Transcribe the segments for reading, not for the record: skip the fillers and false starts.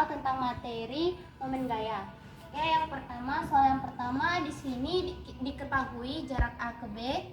Tentang materi momen gaya. Ya, yang pertama, soal yang pertama di sini diketahui jarak A ke B,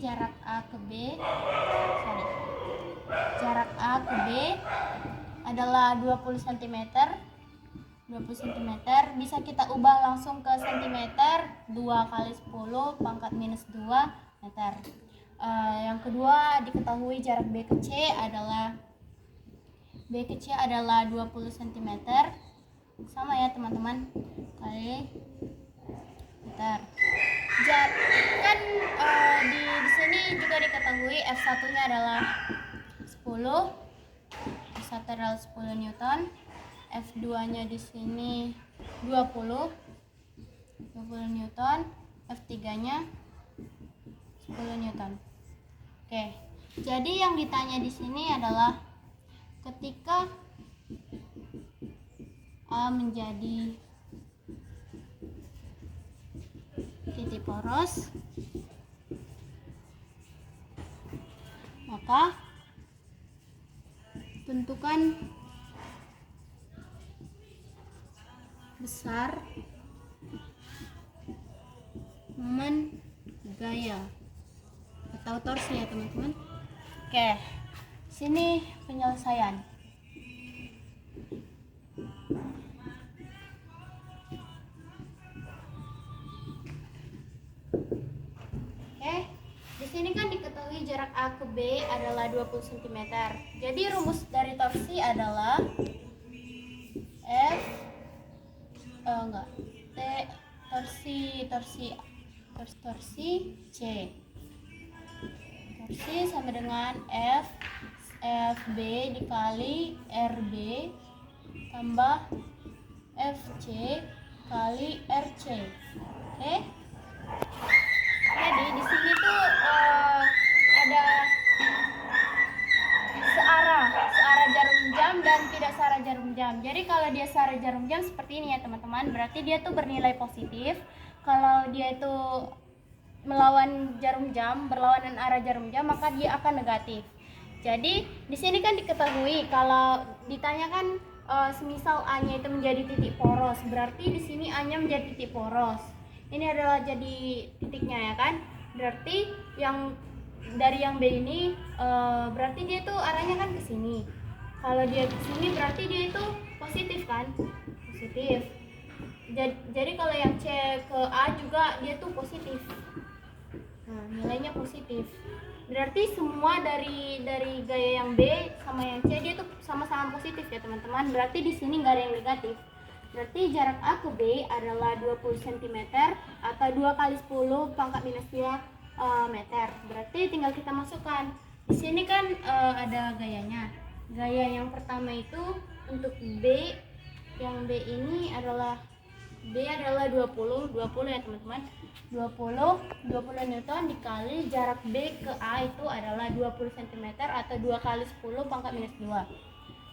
jarak A ke B adalah 20 cm. 20 cm bisa kita ubah langsung ke cm, 2 kali 10 pangkat minus 2 meter. Yang kedua, diketahui jarak B ke C adalah 20 cm, sama ya teman-teman, kali meter. Kan di sini juga diketahui F1 nya adalah 10, F1 adalah 10 Newton, F2 nya di sini 20 Newton, F3 nya 10 Newton. Oke, jadi yang ditanya di sini adalah ketika A menjadi titik poros, maka tentukan besar momen gaya atau torsi ya teman-teman. Oke, sini penyelesaian. Oke, di sini kan diketahui jarak A ke B adalah 20 cm. Jadi rumus dari torsi adalah torsi C. Torsi sama dengan FB dikali RB tambah FC kali RC. Oke. Jadi di sini tuh ada searah jarum jam dan tidak searah jarum jam. Jadi kalau dia searah jarum jam seperti ini ya teman-teman, berarti dia tuh bernilai positif. Kalau dia itu melawan jarum jam, berlawanan arah jarum jam, maka dia akan negatif. Jadi di sini kan diketahui kalau ditanyakan semisal A-nya itu menjadi titik poros, berarti di sini A-nya menjadi titik poros. Ini adalah jadi titiknya ya kan? Berarti yang dari yang B ini berarti dia tuh arahnya kan ke sini. Kalau dia ke sini berarti dia itu positif kan? Positif. Jadi kalau yang C ke A juga dia tuh positif. Nah, nilainya positif. Berarti semua dari gaya yang B sama yang C dia tuh sama-sama positif ya teman-teman. Berarti di sini nggak ada yang negatif. Berarti jarak A ke B adalah 20 cm atau 2 kali 10 pangkat minus 2 meter. Berarti tinggal kita masukkan. Di sini kan ada gayanya. Gaya yang pertama itu untuk B, yang B ini adalah 20 ya teman-teman. 20 Newton dikali jarak B ke A itu adalah 20 cm atau 2 kali 10 pangkat minus 2.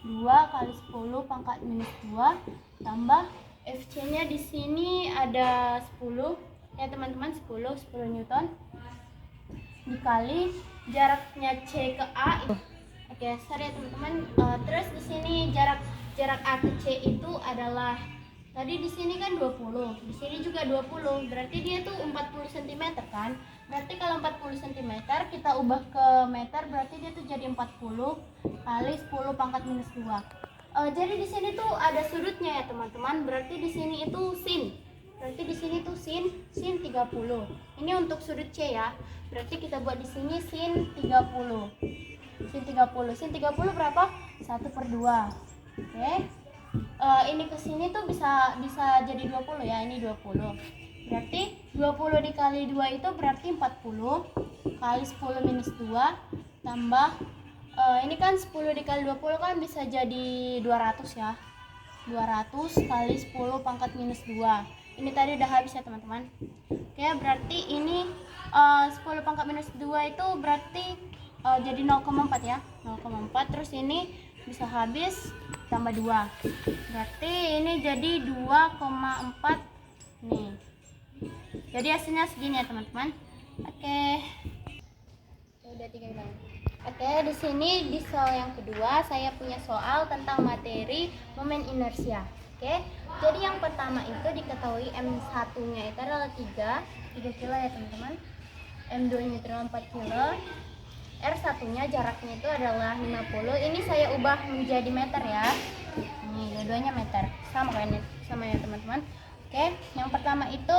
2 kali 10 pangkat minus 2 tambah FC nya di sini ada 10 ya teman-teman, 10 Newton dikali jaraknya C ke A. Oke, sorry ya teman-teman. Terus di sini jarak A ke C itu adalah tadi di sini kan 20, di sini juga 20, berarti dia tuh 40 cm kan. Berarti kalau 40 cm kita ubah ke meter, berarti dia tuh jadi 40 kali 10 pangkat minus 2. Jadi di sini tuh ada sudutnya ya teman-teman. Berarti di sini itu sin. Berarti di sini tuh sin 30. Ini untuk sudut C ya. Berarti kita buat di sini sin 30. Sin 30 berapa? 1/2. Oke. Ini ke sini tuh bisa jadi 20 ya. Ini 20. Berarti 20 dikali 2 itu berarti 40 kali 10 minus 2 tambah ini kan 10 dikali 20 kan bisa jadi 200 ya. 200 kali 10 pangkat minus 2. Ini tadi udah habis ya teman-teman. Oke, berarti ini 10 pangkat minus 2 itu berarti jadi 0,4 ya, 0,4. Terus ini bisa habis tambah 2, berarti ini jadi 2,4 nih. Jadi hasilnya segini ya teman-teman. Oke. Udah 3 bilang. Oke, di sini di soal yang kedua saya punya soal tentang materi momen inersia. Oke. Jadi yang pertama itu diketahui M1-nya itu adalah 3 kilo ya teman-teman. M2-nya itu adalah 4 kilo. R1-nya jaraknya itu adalah 50. Ini saya ubah menjadi meter ya. Ini dua-duanya meter. Sama ya teman-teman. Oke, yang pertama itu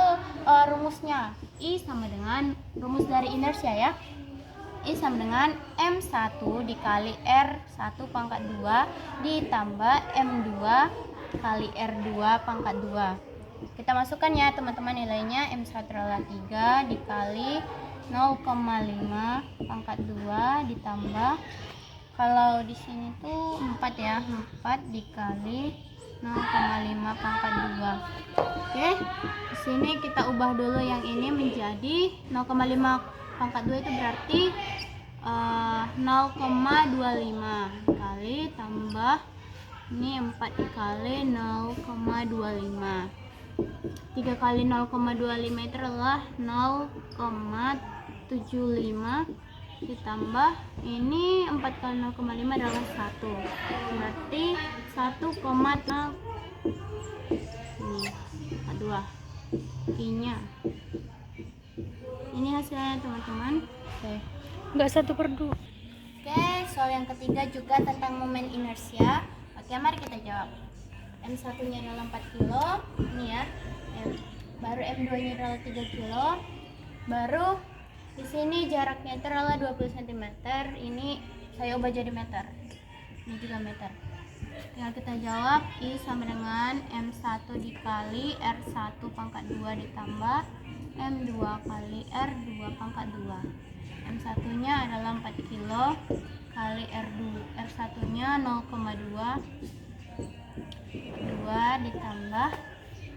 rumusnya. I sama dengan rumus dari inersia ya. I sama dengan M1 dikali R1 pangkat 2 ditambah M2 kali R2 pangkat 2. Kita masukkan ya teman-teman nilainya. M1 adalah 3 dikali 0,5 pangkat 2 ditambah, kalau di sini tuh 4 ya, 4 dikali 0,5 pangkat 2. Oke, di sini kita ubah dulu yang ini menjadi 0,5 pangkat 2 itu berarti 0,25 kali tambah ini 4 dikali 0,25. 3 kali 0,25 itu adalah 0,75 ditambah ini 4 kali 0,5 adalah 1, berarti 1,0 ini 2 I-nya. Ini hasilnya teman-teman. Oke, Enggak 1/2. Oke, soal yang ketiga juga tentang momen inersia. Oke, mari kita jawab. M1-nya adalah 4 kilo, ini ya. Baru M2-nya adalah 3 kilo. Baru di sini jaraknya itu adalah 20 cm. Ini saya ubah jadi meter. Ini juga meter. Tinggal kita jawab. I sama dengan M1 dikali R1 pangkat 2 ditambah M2 kali R2 pangkat 2. M1-nya adalah 4 kilo kali R1-nya 0,2 ditambah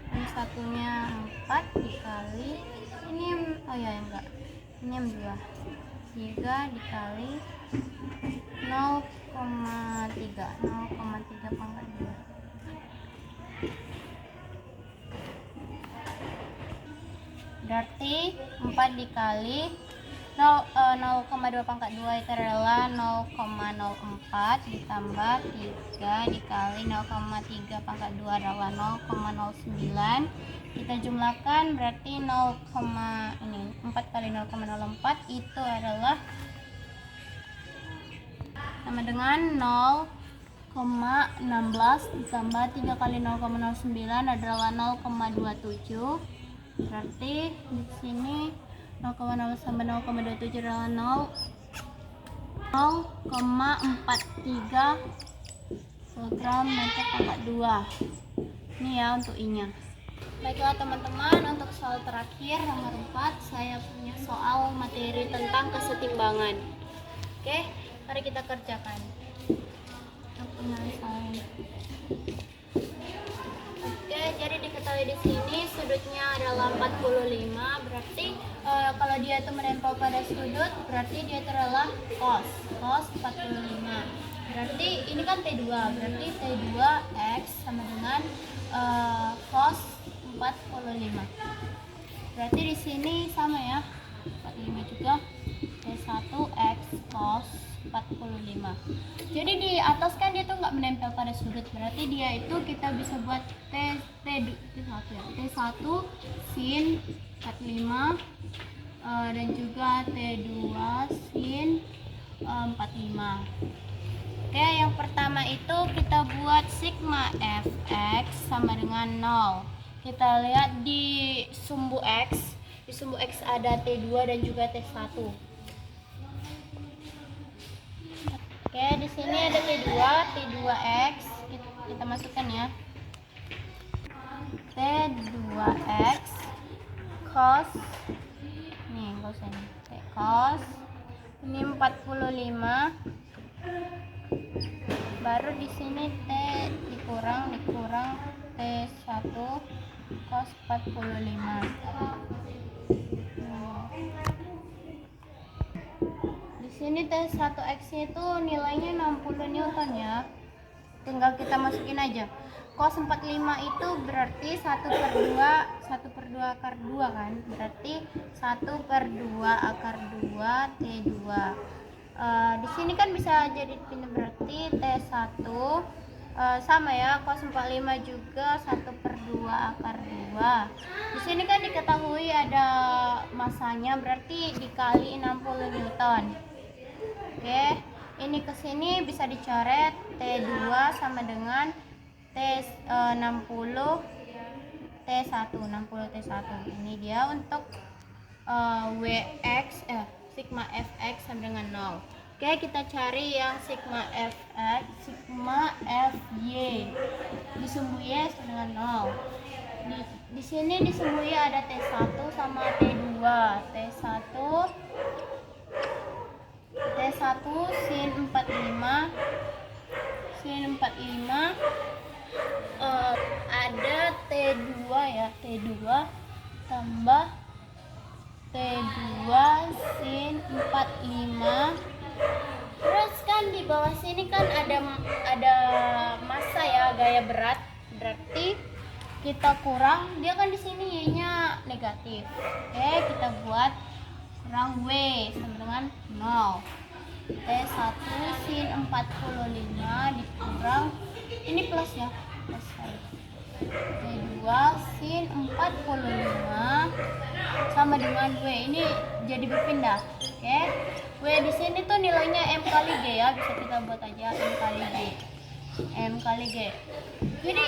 M1-nya 4 dikali ini ini M2 3 dikali 0,3 pangkat 2. Berarti 4 dikali 0,2 pangkat 2 itu adalah 0,04 ditambah 3 dikali 0,3 pangkat 2 adalah 0,09. Kita jumlahkan berarti 4 kali 0,04 itu adalah sama dengan 0,16 ditambah 3 kali 0,09 adalah 0,27. Berarti di sini 0,0 tambah 0,27 adalah 0,43 kilogram meter pangkat 2. Ini ya untuk I-nya. Baiklah teman-teman, untuk soal terakhir nomor 4 saya punya soal materi tentang kesetimbangan. Oke, mari kita kerjakan. Oke, jadi diketahui di sini sudutnya adalah 45, berarti kalau dia itu menempel pada sudut, berarti dia itu adalah cos 45. Berarti ini kan T2, berarti T2X sama dengan cos 45. Berarti di sini sama ya, 45 juga, T1X cos 45. Jadi di atas kan dia tuh nggak menempel pada sudut, berarti dia itu kita bisa buat T1 ya, T1 sin 45 dan juga T2 sin 45. Oke, yang pertama itu kita buat sigma fx sama dengan 0. Kita lihat di sumbu x, ada T2 dan juga T1. Oke, di sini ada T2X, kita masukkan ya. T2X cos, nih cos ini, cos ini 45. Baru di sini T dikurang T1 cos 45. Di Sini T1X itu nilainya 60 Newton ya. Tinggal kita masukin aja. Cos 45 itu berarti 1/2 akar 2 kan? Berarti 1/2 akar 2 T2. Di sini kan bisa jadi pindah, berarti T1 sama ya, cos 45 juga 1/2 akar 2. Di sini kan diketahui ada masanya, berarti dikali 60 Newton. Oke, ini ke sini bisa dicoret T2 sama dengan T60 T1. Ini dia untuk Wx sigma Fx sama dengan 0. Oke, kita cari yang sigma Fx, sigma Fy disumbu Y sama dengan 0. Di sini disumbu Y ada T1 sama T2. T1 sin 45 ada T2 ya, T2 tambah T2 sin 45. Terus kan di bawah sini kan ada massa ya, gaya berat, berarti kita kurang, dia kan di sini Y-nya negatif. Oke, kita buat kurang W sama dengan 0. T1 sin 45 dikurang, ini plus ya, plus T2 sin 45 sama dengan W, ini jadi berpindah. Oke, W di sini tuh nilainya M kali G ya, bisa kita buat aja M kali G. Jadi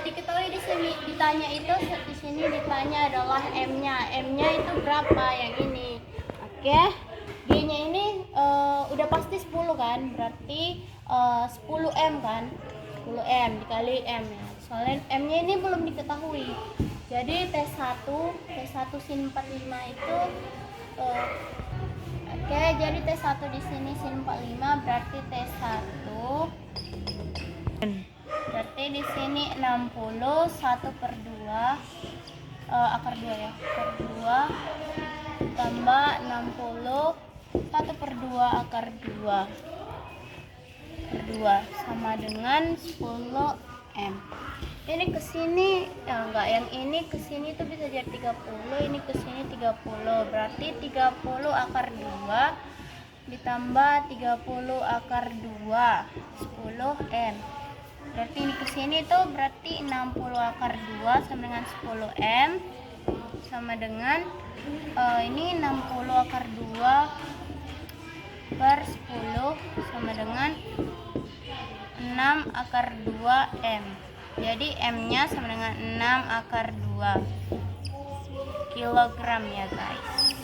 diketahui di sini ditanya itu, di sini ditanya adalah M-nya itu berapa, yang ini. Oke, G-nya ini udah pasti 10 kan, berarti 10M kan, 10M dikali M ya. Soalnya M-nya ini belum diketahui. Jadi T1 sin 45 itu oke, jadi T1 di sini sin 45 berarti T1 berarti di sini 60 1/2 akar 2 ya, akar 2 tambah 60 1/2 akar 2 sama dengan 10M. Ini ke sini enggak, yang ini ke sini tuh bisa jadi 30, ini ke sini 30. Berarti 30 akar 2 ditambah 30 akar 2 10M. Berarti ini ke sini tuh berarti 60 akar 2 sama dengan 10M sama dengan ini 60 akar 2 per 10 sama dengan 6 akar 2M. Jadi M-nya sama dengan 6 akar 2 kilogram ya guys.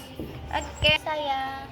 Oke, saya